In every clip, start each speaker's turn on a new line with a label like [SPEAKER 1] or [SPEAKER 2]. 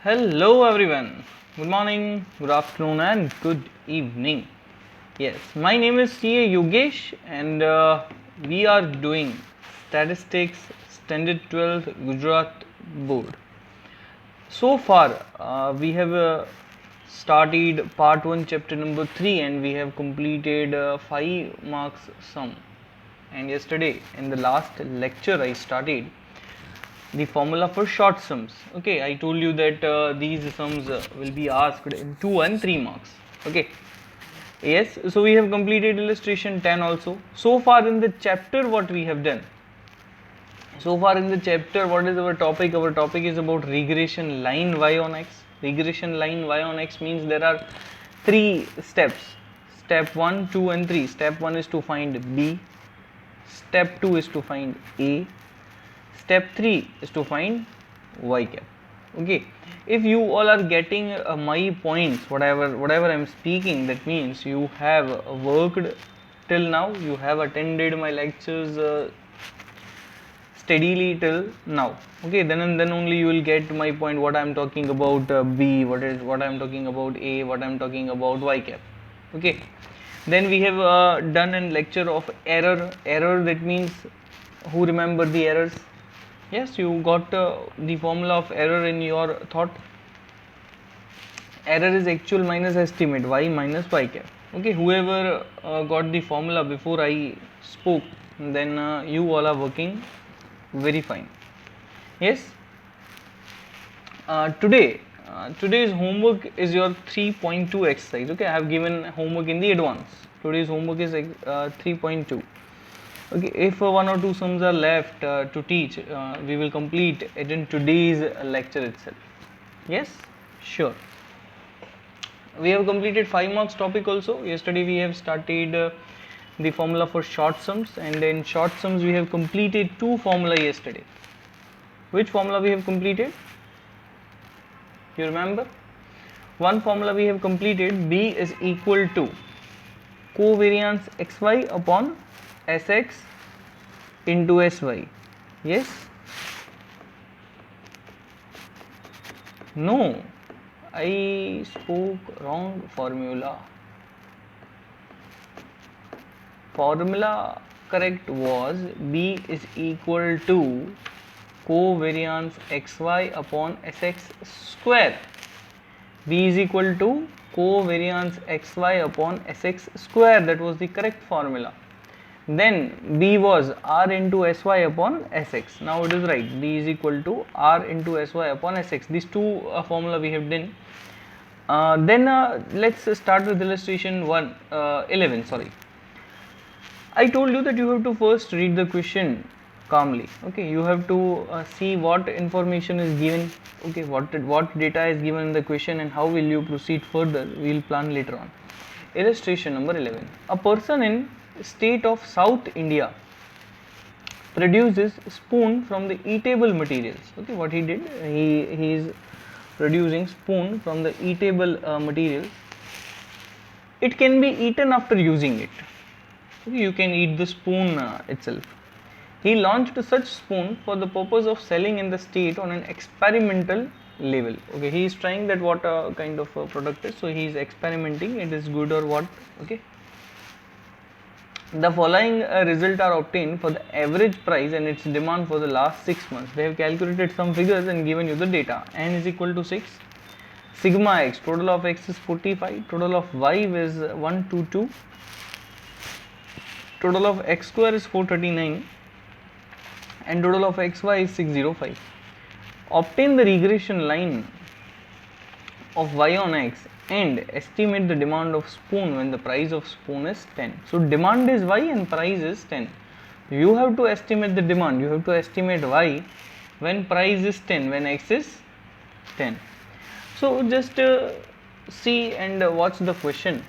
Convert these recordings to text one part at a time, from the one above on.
[SPEAKER 1] Hello everyone. Good morning, good afternoon, and good evening. Yes, my name is CA Yogesh, and we are doing Statistics Standard 12 Gujarat Board. So far, we have started part 1, chapter number 3, and we have completed 5 marks sum. And yesterday, in the last lecture, I started the formula for short sums. Okay, I told you that these sums will be asked in 2 and 3 marks. Okay, yes, so we have completed illustration 10 also. So far in the chapter, what we have done? So far in the chapter, what is our topic? Our topic is about regression line y on x. Regression line y on x means there are 3 steps. Step 1, 2 and 3. Step 1 is to find b. Step 2 is to find a. Step 3 is to find y cap. Okay, if you all are getting my points, whatever I am speaking, that means you have worked till now, you have attended my lectures steadily till now. Okay, then and then only you will get my point, what I am talking about b, what I am talking about a, what I am talking about y cap. Okay, then we have done a lecture of error. That means, who remember the errors? Yes, you got the formula of error in your thought. Error is actual minus estimate, y minus y cap. Okay, whoever got the formula before I spoke, then you all are working very fine. Yes, today's homework is your 3.2 exercise. Okay, I have given homework in the advance. Today's homework is 3.2. Okay, if one or two sums are left to teach, we will complete it in today's lecture itself. Yes, sure. We have completed 5 marks topic also. Yesterday we have started the formula for short sums, and in short sums we have completed 2 formula yesterday. Which formula we have completed? You remember? One formula we have completed, b is equal to covariance xy upon sx into sy. Yes? No, I spoke wrong formula. Formula correct was b is equal to covariance xy upon sx square. b is equal to covariance xy upon sx square. That was the correct formula. Then b was r into sy upon sx. Now it is right. b is equal to r into sy upon sx. These two formula we have done. Then let's start with illustration 11. Sorry, I told you that you have to first read the question calmly. Okay, you have to see what information is given. Okay, what data is given in the question, and how will you proceed further, we will plan later on. Illustration number 11. A person in state of South India produces spoon from the eatable materials. Okay, what he did, he is producing spoon from the eatable materials. It can be eaten after using it. Okay, you can eat the spoon itself. He launched such spoon for the purpose of selling in the state on an experimental level. Okay, he is trying that what kind of product is, so he is experimenting, it is good or what. Okay, the following results are obtained for the average price and its demand for the last 6 months. They have calculated some figures and given you the data. N is equal to 6, sigma x, total of x is 45, total of y is 122, total of x square is 439, and total of xy is 605. Obtain the regression line of y on x and estimate the demand of spoon when the price of spoon is 10. So demand is y and price is 10. You have to estimate the demand, you have to estimate y when price is 10, when x is 10. So just see and watch the question.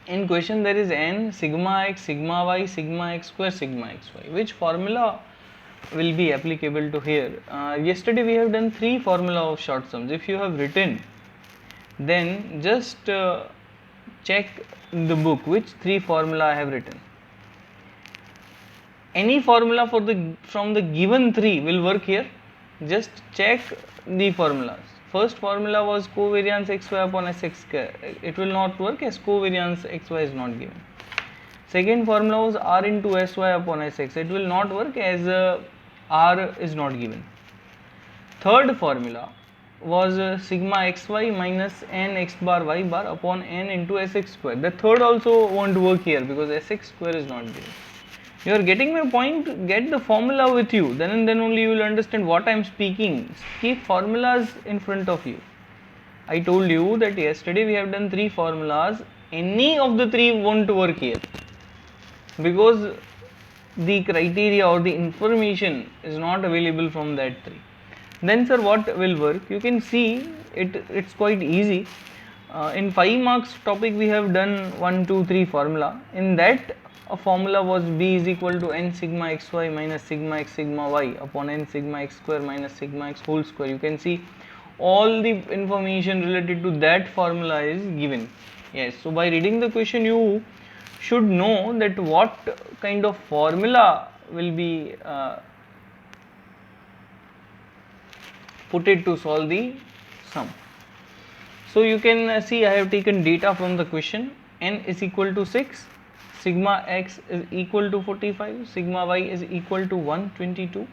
[SPEAKER 1] In question there is n, sigma x, sigma y, sigma x square, sigma xy. Which formula will be applicable to here? Yesterday we have done 3 formula of short sums. If you have written, then just check the book which 3 formula I have written. Any formula for from the given 3 will work here. just check the formulas. First formula was covariance xy upon sx square. It will not work as covariance xy is not given. Second formula was r into sy upon sx. It will not work as r is not given. Third formula was sigma xy minus n x bar y bar upon n into sx square. The third also won't work here because sx square is not given. You are getting my point? Get the formula with you, then and then only you will understand what I am speaking. Keep formulas in front of you. I told you that yesterday we have done 3 formulas. Any of the 3 won't work here because the criteria or the information is not available from that 3. Then sir, what will work? You can see it's quite easy. In 5 marks topic we have done 1, 2, 3 formula. In that a formula was b is equal to n sigma xy minus sigma x sigma y upon n sigma x square minus sigma x whole square. You can see all the information related to that formula is given. Yes, so by reading the question you should know that what kind of formula will be put it to solve the sum. So you can see I have taken data from the question. N is equal to 6, sigma x is equal to 45, sigma y is equal to 122,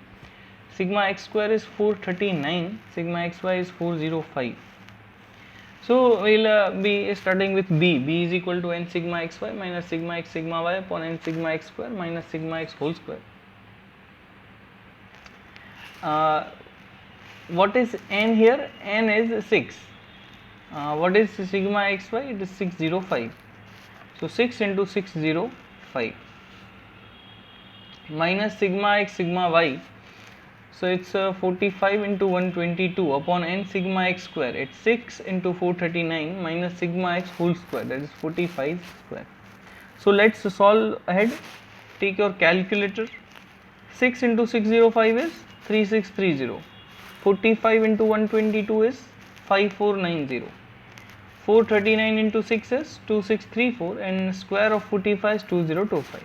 [SPEAKER 1] sigma x square is 439, sigma xy is 405. So we'll be starting with b. B is equal to n sigma xy minus sigma x sigma y upon n sigma x square minus sigma x whole square. What is n here? N is 6. What is sigma xy? It is 605. So 6 into 605 minus sigma x sigma y. So it's 45 into 122 upon n sigma x square. It's 6 into 439 minus sigma x whole square, that is 45 square. So let's solve ahead. Take your calculator. 6 into 605 is 3630. 45 into 122 is 5490. 439 into 6 is 2634 and square of 45 is 2025.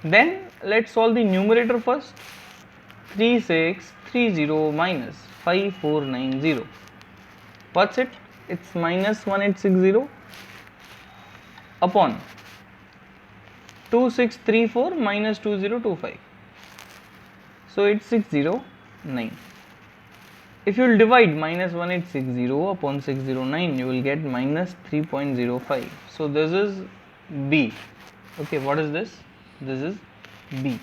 [SPEAKER 1] Then let's solve the numerator first. 3630 minus 5490. What's it? It's minus 1860 upon 2634 minus 2025. So it's 609. If you will divide minus 1860 upon 609, you will get minus 3.05. So this is B. Okay, what is this? This is B.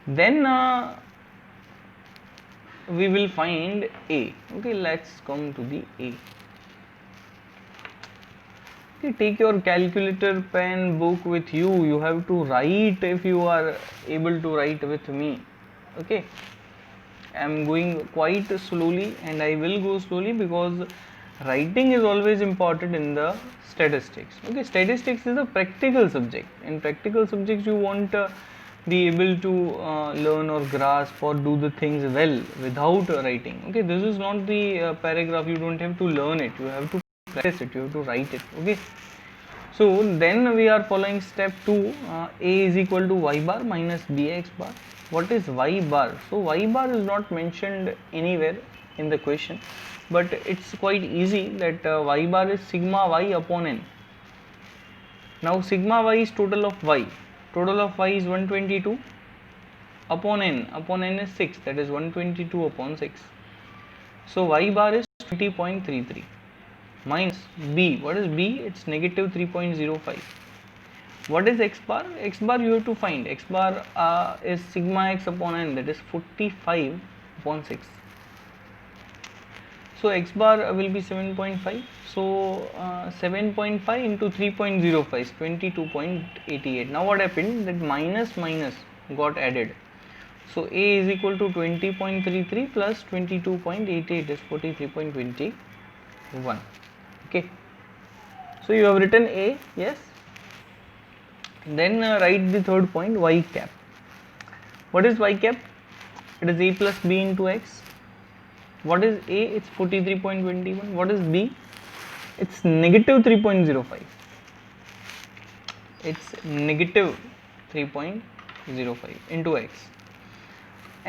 [SPEAKER 1] Then we will find A. Okay, let's come to the A. Okay, take your calculator, pen, book with you. You have to write if you are able to write with me. Okay. I am going quite slowly and I will go slowly because writing is always important in the statistics. Okay, statistics is a practical subject. In practical subjects you won't be able to learn or grasp or do the things well without writing. Okay, this is not the paragraph. You don't have to learn it. You have to practice it. You have to write it. Okay. So then we are following step 2. A is equal to y bar minus bx bar. What is y bar? So y bar is not mentioned anywhere in the question, but it's quite easy that y bar is sigma y upon n. Now sigma y is total of y. Total of y is 122 upon n is 6, that is 122 upon 6. So y bar is 20.33 minus b. What is b? It's negative 3.05. What is x bar? X bar you have to find. X bar is sigma x upon n, that is 45 upon 6. So x bar will be 7.5. So 7.5 into 3.05 is 22.88. Now what happened? That minus got added. So A is equal to 20.33 plus 22.88 is 43.21. Okay. So you have written A, yes. Then write the third point, y cap. What is y cap? It is a plus b into x. What is a? It's 43.21. What is b? It's negative 3.05. It's negative 3.05 into x.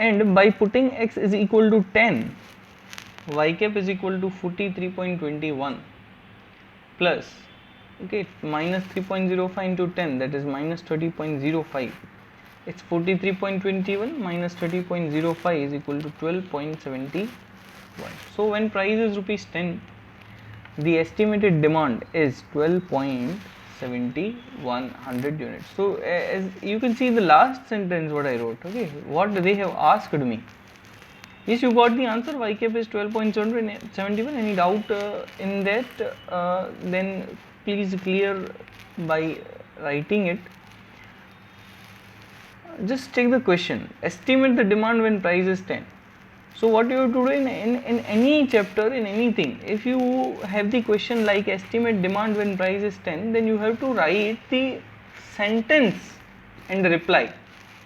[SPEAKER 1] and by putting x is equal to 10, y cap is equal to 43.21 plus, okay, minus 3.05 into 10, that is minus 30.05. It's 43.21 minus 30.05 is equal to 12.71. So when price is rupees 10, the estimated demand is 12.7100 units. So as you can see the last sentence what I wrote, okay, what they have asked me. Yes, you got the answer. Y cap is 12.71. Any doubt in that? Then please clear by writing it. Just take the question. Estimate the demand when price is 10. So what you have to do in any chapter, in anything, if you have the question like estimate demand when price is 10, then you have to write the sentence and the reply.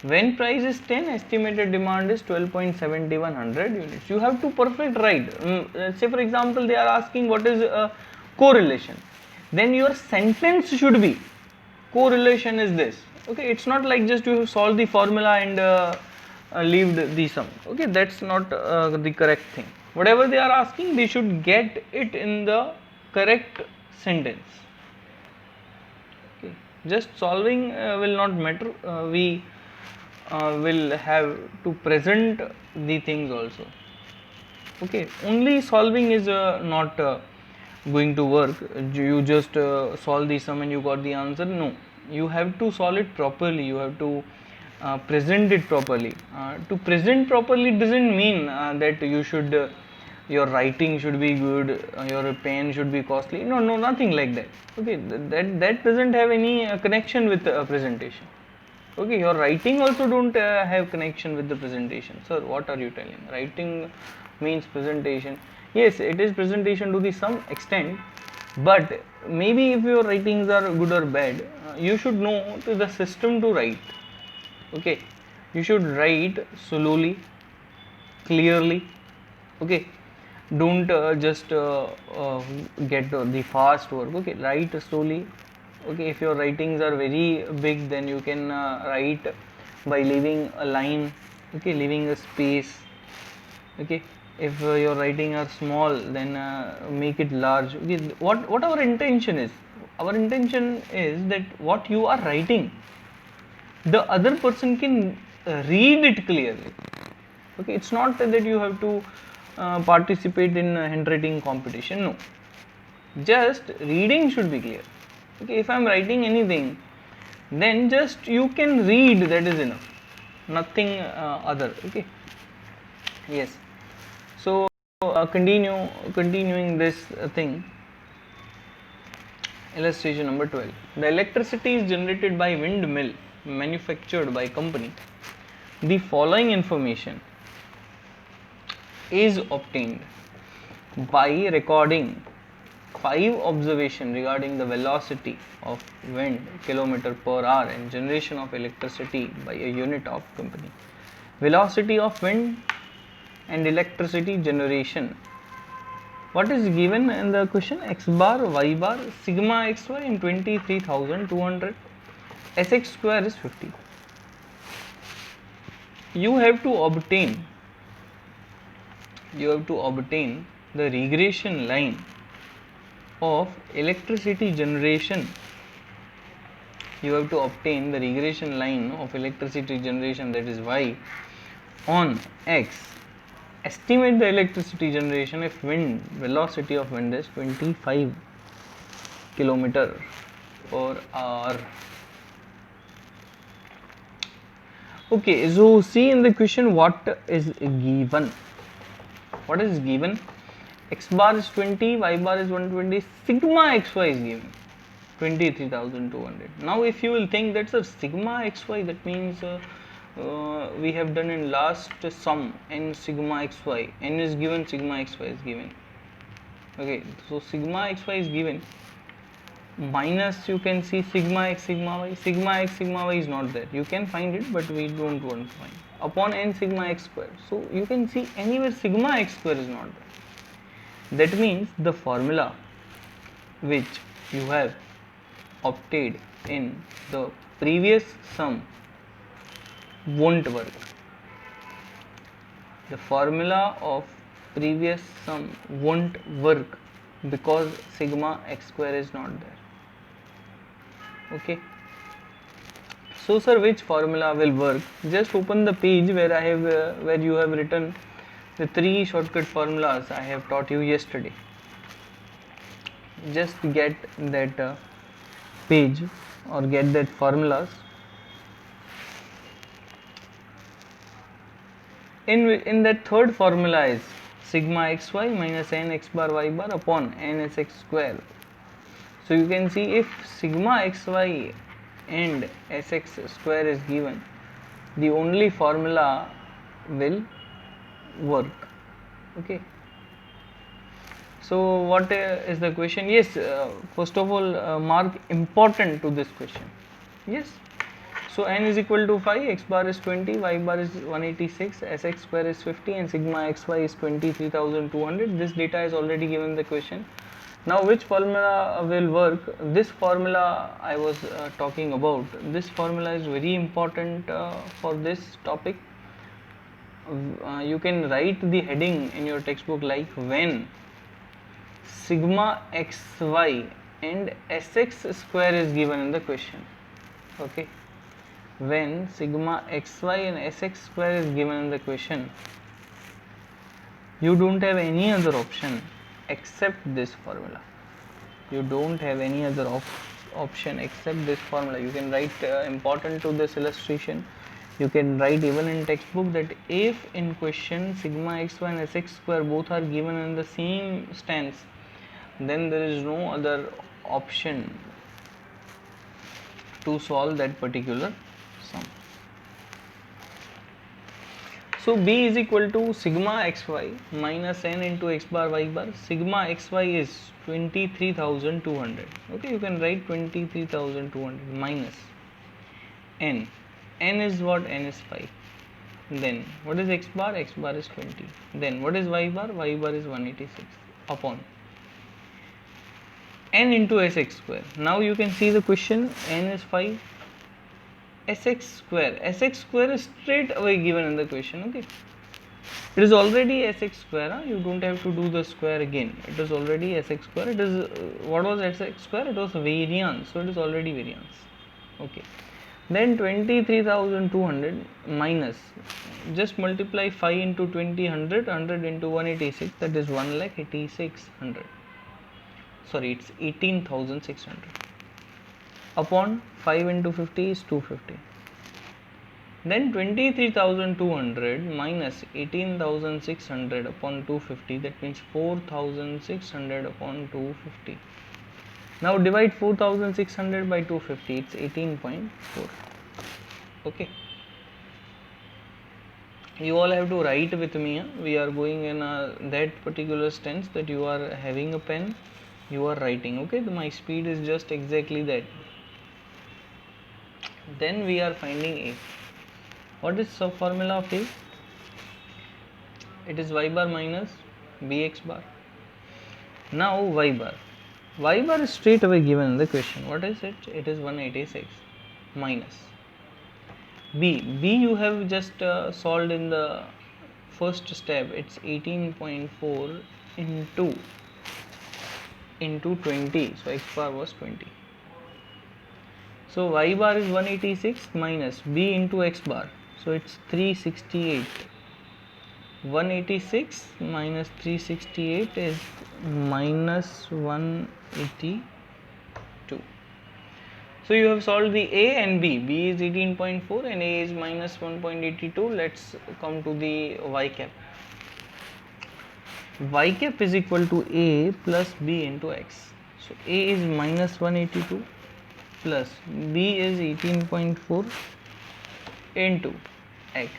[SPEAKER 1] When price is 10, estimated demand is 12.7100 units. You have to perfect write. Say for example, they are asking what is correlation. Then your sentence should be correlation is this. Okay, it's not like just you solve the formula and leave the sum. Okay, that's not the correct thing. Whatever they are asking, they should get it in the correct sentence. Okay, just solving will not matter. We will have to present the things also. Okay, only solving is not going to work. You just solve the sum and you got the answer. No, you have to solve it properly. You have to present it properly. To present properly doesn't mean that you should your writing should be good, your pen should be costly. No, nothing like that. Okay, that doesn't have any connection with presentation. Okay, your writing also don't have connection with the presentation. Sir, what are you telling? Writing means presentation. Yes, it is presentation to the some extent, but maybe if your writings are good or bad, you should know the system to write. Okay, you should write slowly, clearly. Okay, don't just get the fast work. Okay, write slowly. Okay, if your writings are very big, then you can write by leaving a line. Okay, leaving a space. Okay, if your writing are small, then make it large. Okay, what our intention is, our intention is that what you are writing, the other person can read it clearly. Okay, it's not that you have to participate in handwriting competition. No, just reading should be clear. Okay, if I am writing anything, then just you can read, that is enough, nothing other. Okay, yes. So continuing this thing. Illustration number 12. The electricity is generated by windmill manufactured by company. The following information is obtained by recording 5 observations regarding the velocity of wind kilometer per hour and generation of electricity by a unit of company. Velocity of wind and electricity generation. What is given in the question? X bar, Y bar, sigma xy in 23,200. Sx square is 50. You have to obtain the regression line of electricity generation. You have to obtain the regression line of electricity generation, that is Y, on X. Estimate the electricity generation if velocity of wind is 25 kilometer per hour. Okay, so see in the question what is given. What is given? X bar is 20, Y bar is 120, sigma xy is given 23,200. Now if you will think that's a sigma xy, that means we have done in last sum n sigma xy, n is given, sigma xy is given. Okay, so sigma xy is given, minus you can see sigma x sigma y. Sigma x sigma y is not there, you can find it, but we don't want to find, upon n sigma x square. So you can see anywhere sigma x square is not there. That means the formula which you have obtained in the previous sum won't work. the formula of previous sum won't work because sigma x square is not there. Okay. So sir, which formula will work? Just open the page where I have where you have written the 3 shortcut formulas I have taught you yesterday. Just get that page or get that formulas. In that third formula is sigma xy minus n x bar y bar upon n s x square. So you can see if sigma xy and sx square is given, the only formula will work. Okay. So what is the question? Yes, first of all, mark important to this question. Yes. So n is equal to 5, x bar is 20, y bar is 186, sx square is 50 and sigma xy is 23,200. This data is already given in the question. Now which formula will work? This formula I was talking about. This formula is very important for this topic. You can write the heading in your textbook like when sigma xy and sx square is given in the question. Okay. When sigma xy and sx square is given in the question, you don't have any other option except this formula. You don't have any other option except this formula. You can write important to this illustration. You can write even in textbook that if in question sigma xy and sx square both are given in the same stance, then there is no other option to solve that particular sum. So b is equal to sigma xy minus n into x bar y bar. Sigma xy is 23,200. Okay, you can write 23,200 minus n. N is what? N is 5. Then what is x bar? X bar is 20. Then what is y bar? Y bar is 186 upon n into sx square. Now you can see the question. N is 5. Sx square is straight away given in the question. Okay, it is already sx square. You don't have to do the square again. It is already sx square. It is what was sx square? It was variance, so it is already variance. Okay, then 23,200 minus, just multiply 5 into 20, 100 into 186, that is 1,86,000. Sorry, it's 18,600 upon 5 into 50 is 250. Then 23,200 minus 18,600 upon 250, that means 4,600 upon 250. Now divide 4,600 by 250, it's 18.4. Okay, you all have to write with me. We are going in that particular stance that you are having a pen, you are writing. Okay, my speed is just exactly that. Then we are finding a. What is the formula of a? It is y bar minus bx bar. Now y bar is straight away given in the question. What is it? It is 186 minus b you have just solved in the first step. It's 18.4 into 20, so x bar was 20. So y bar is 186 minus b into x bar, so it's 368. 186 minus 368 is minus 182. So you have solved the a and b. B is 18.4 and a is minus 1.82. Let's come to the y cap. Y cap is equal to a plus b into x. So a is minus 182 plus b is 18.4 into x.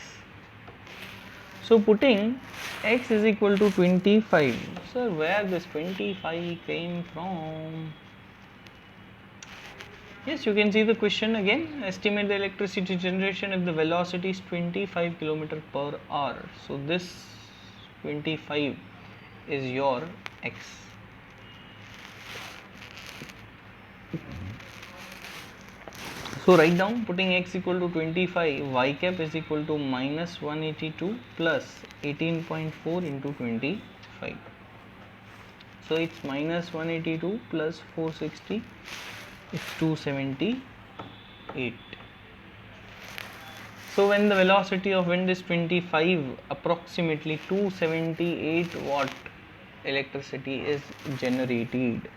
[SPEAKER 1] So putting x is equal to 25. Sir, where this 25 came from? Yes, you can see the question again. Estimate the electricity generation if the velocity is 25 km per hour. So this 25 is your x. So write down, putting x equal to 25, y cap is equal to minus 182 plus 18.4 into 25. So it's minus 182 plus 460, it's 278. So when the velocity of wind is 25, approximately 278 watt electricity is generated.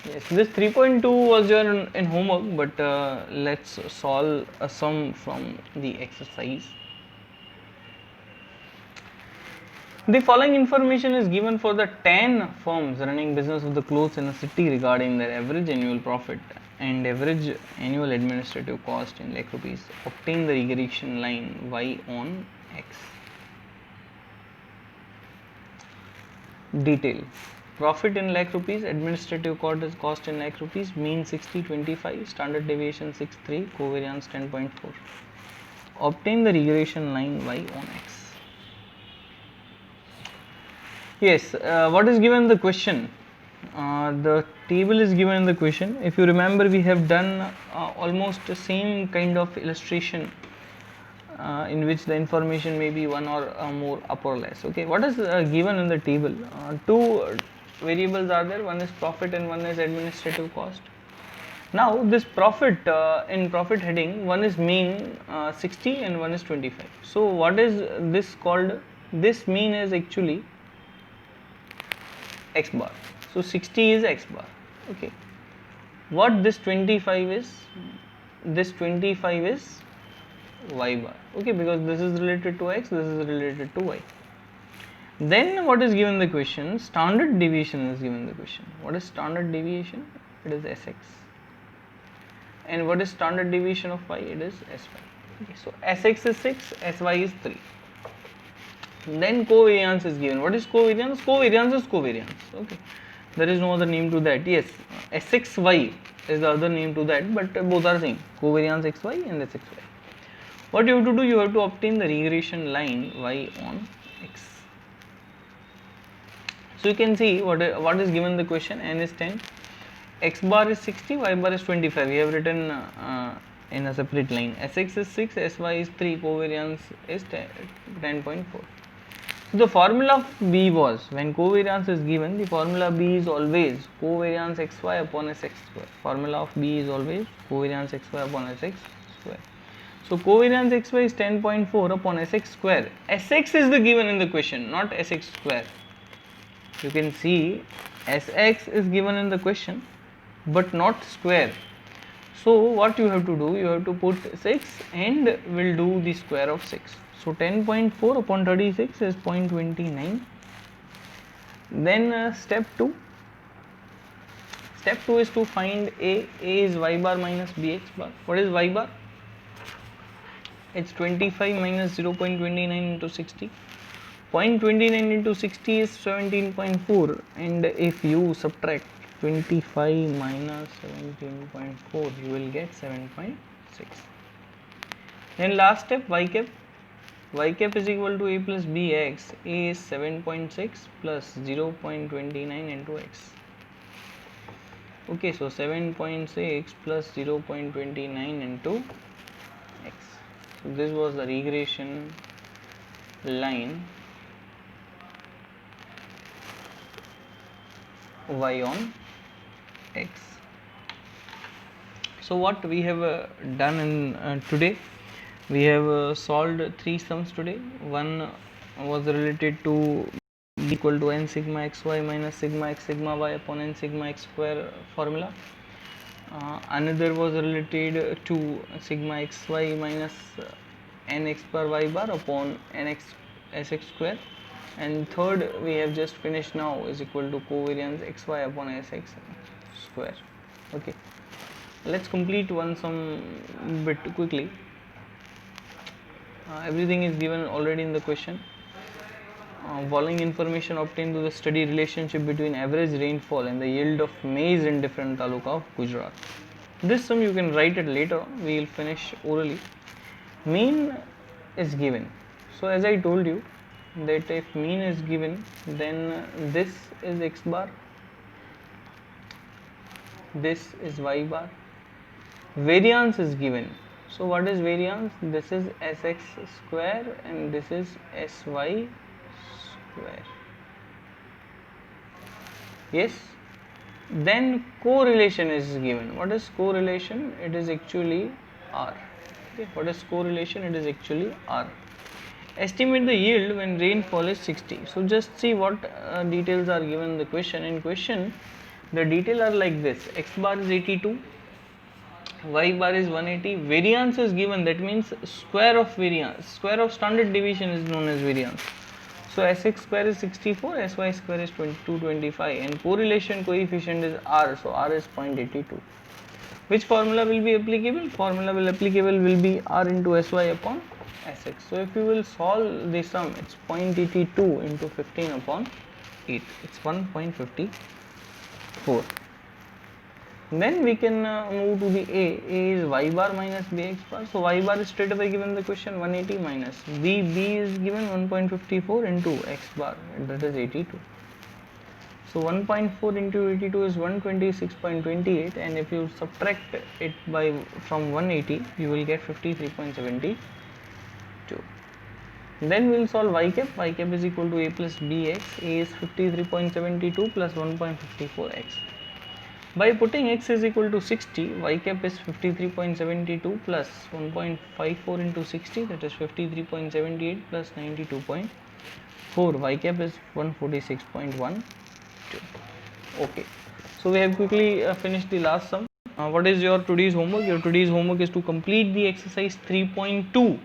[SPEAKER 1] Yes, this 3.2 was your in homework, but let's solve a sum from the exercise. The following information is given for the 10 firms running business of the clothes in a city regarding their average annual profit and average annual administrative cost in lakh rupees. Obtain the regression line y on x. Detail. Profit in lakh rupees, administrative cost in lakh rupees, mean 60/25, standard deviation 6.3, covariance 10.4. Obtain the regression line y on x. Yes, what is given in the question? The table is given in the question. If you remember, we have done almost the same kind of illustration in which the information may be one or more up or less. Okay, what is given in the table? Two variables are there, one is profit and one is administrative cost. Now this profit, in profit heading, one is mean 60 and one is 25. So what is this called? This mean is actually x bar. So 60 is x bar. Okay, what this 25 is? This 25 is y bar. Okay, because this is related to x, this is related to y. Then what is given in the question? Standard deviation is given in the question. What is standard deviation? It is Sx. And what is standard deviation of y? It is Sy. Okay, so Sx is 6, Sy is 3. Then covariance is given. What is covariance? Covariance is covariance. Okay, there is no other name to that. Yes, Sxy is the other name to that, but both are same. Covariance xy and Sxy. What you have to do? You have to obtain the regression line y on x. So you can see what is given in the question. N is 10, x bar is 60, y bar is 25. We have written in a separate line. Sx is 6, Sy is 3, covariance is 10.4. So the formula of B was, when covariance is given, the formula B is always covariance xy upon Sx square. Formula of B is always covariance xy upon Sx square. So covariance xy is 10.4 upon Sx square. Sx is the given in the question, not Sx square. You can see Sx is given in the question, but not square. So what you have to do? You have to put 6 and will do the square of 6. So 10.4 upon 36 is 0.29. Then step 2. Step 2 is to find A. A is y bar minus bx bar. What is y bar? It's 25 minus 0.29 into 60. 0.29 into 60 is 17.4, and if you subtract 25 minus 17.4, you will get 7.6. Then last step, y cap. Y cap is equal to a plus bx. A is 7.6 plus 0.29 into x. Okay, so 7.6 plus 0.29 into x. So this was the regression line y on x. So what we have done in today, we have solved 3 sums today. One was related to b equal to n sigma xy minus sigma x sigma y upon n sigma x square formula. Another was related to sigma xy minus nx bar y bar upon nx sx square. And third we have just finished now is equal to covariance xy upon sx square. Okay, let's complete one sum bit quickly. Everything is given already in the question. Following information obtained to the study relationship between average rainfall and the yield of maize in different taluka of Gujarat. This sum you can write it later on. We will finish orally. Mean is given. So as I told you, that if mean is given, then this is x bar, this is y bar. Variance is given, so what is variance? This is sx square and this is sy square. Yes. Then correlation is given. What is correlation? It is actually R. Okay. What is correlation? It is actually R. Estimate the yield when rainfall is 60. So just see what details are given in the question. In question, the detail are like this: x bar is 82, y bar is 180. Variance is given. That means square of variance, square of standard deviation is known as variance. So sx square is 64, sy square is 225, and correlation coefficient is R. So R is 0.82. Which formula will be applicable? Formula will applicable will be R into sy upon sx. So if you will solve the sum, it's 0.82 into 15 upon 8. It's 1.54. Then we can move to the A. A is y bar minus bx bar. So y bar is straight away given in the question, 180 minus b. B is given 1.54 into x bar, and that is 82. So 1.4 into 82 is 126.28, and if you subtract it from 180, you will get 53.72. Then we will solve y cap. Y cap is equal to a plus bx. A is 53.72 plus 1.54x. By putting x is equal to 60, y cap is 53.72 plus 1.54 into 60, that is 53.78 plus 92.4. Y cap is 146.12. Okay, so we have quickly finished the last sum. What is your today's homework? Your today's homework is to complete the exercise 3.2,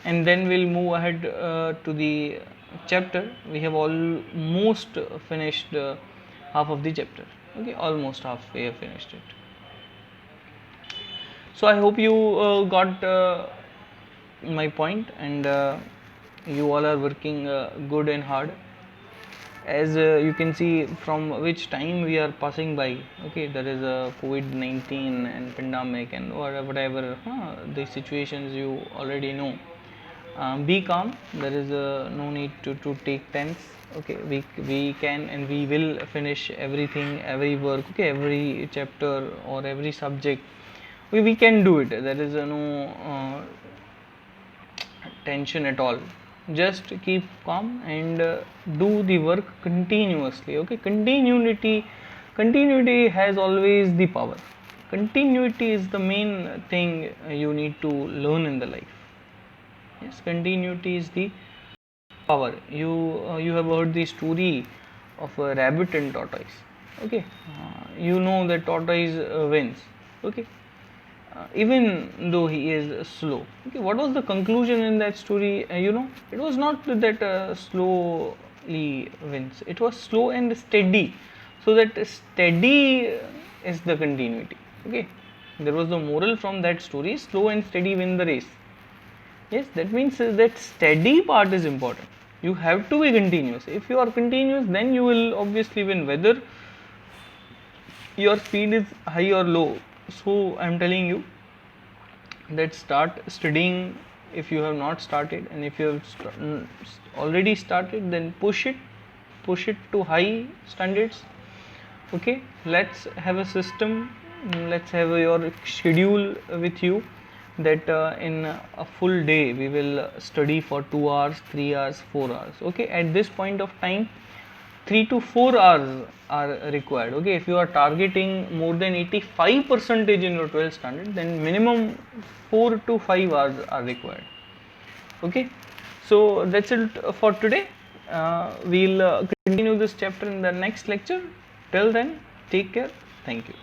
[SPEAKER 1] and then we'll move ahead to the chapter. We have almost finished half of the chapter. Okay, almost half we have finished it. So I hope you got my point, and you all are working good and hard. As you can see from which time we are passing by. Okay, there is a COVID-19 and pandemic and whatever the situations you already know. Be calm. There is no need to take tense. Okay, we can and we will finish everything, every work, okay, every chapter or every subject. We can do it. There is no tension at all. Just keep calm and do the work continuously. Okay, continuity has always the power. Continuity is the main thing you need to learn in the life. Yes, continuity is the power. You have heard the story of a rabbit and tortoise. Okay, you know that tortoise wins. Okay, even though he is slow. Okay, what was the conclusion in that story? It was not that slowly wins. It was slow and steady. So that steady is the continuity. Okay, there was the moral from that story: slow and steady win the race. Yes, that means that steady part is important. You have to be continuous. If you are continuous, then you will obviously win, whether your speed is high or low. So I am telling you that start studying if you have not started, and if you have already started, then push it to high standards. Okay, let's have a system, let's have your schedule with you, that in a full day we will study for 2 hours, 3 hours, 4 hours. Okay, at this point of time 3 to 4 hours are required. Okay, if you are targeting more than 85% in your 12th standard, then minimum 4 to 5 hours are required. Okay, so that's it for today. We'll continue this chapter in the next lecture. Till then, take care. Thank you.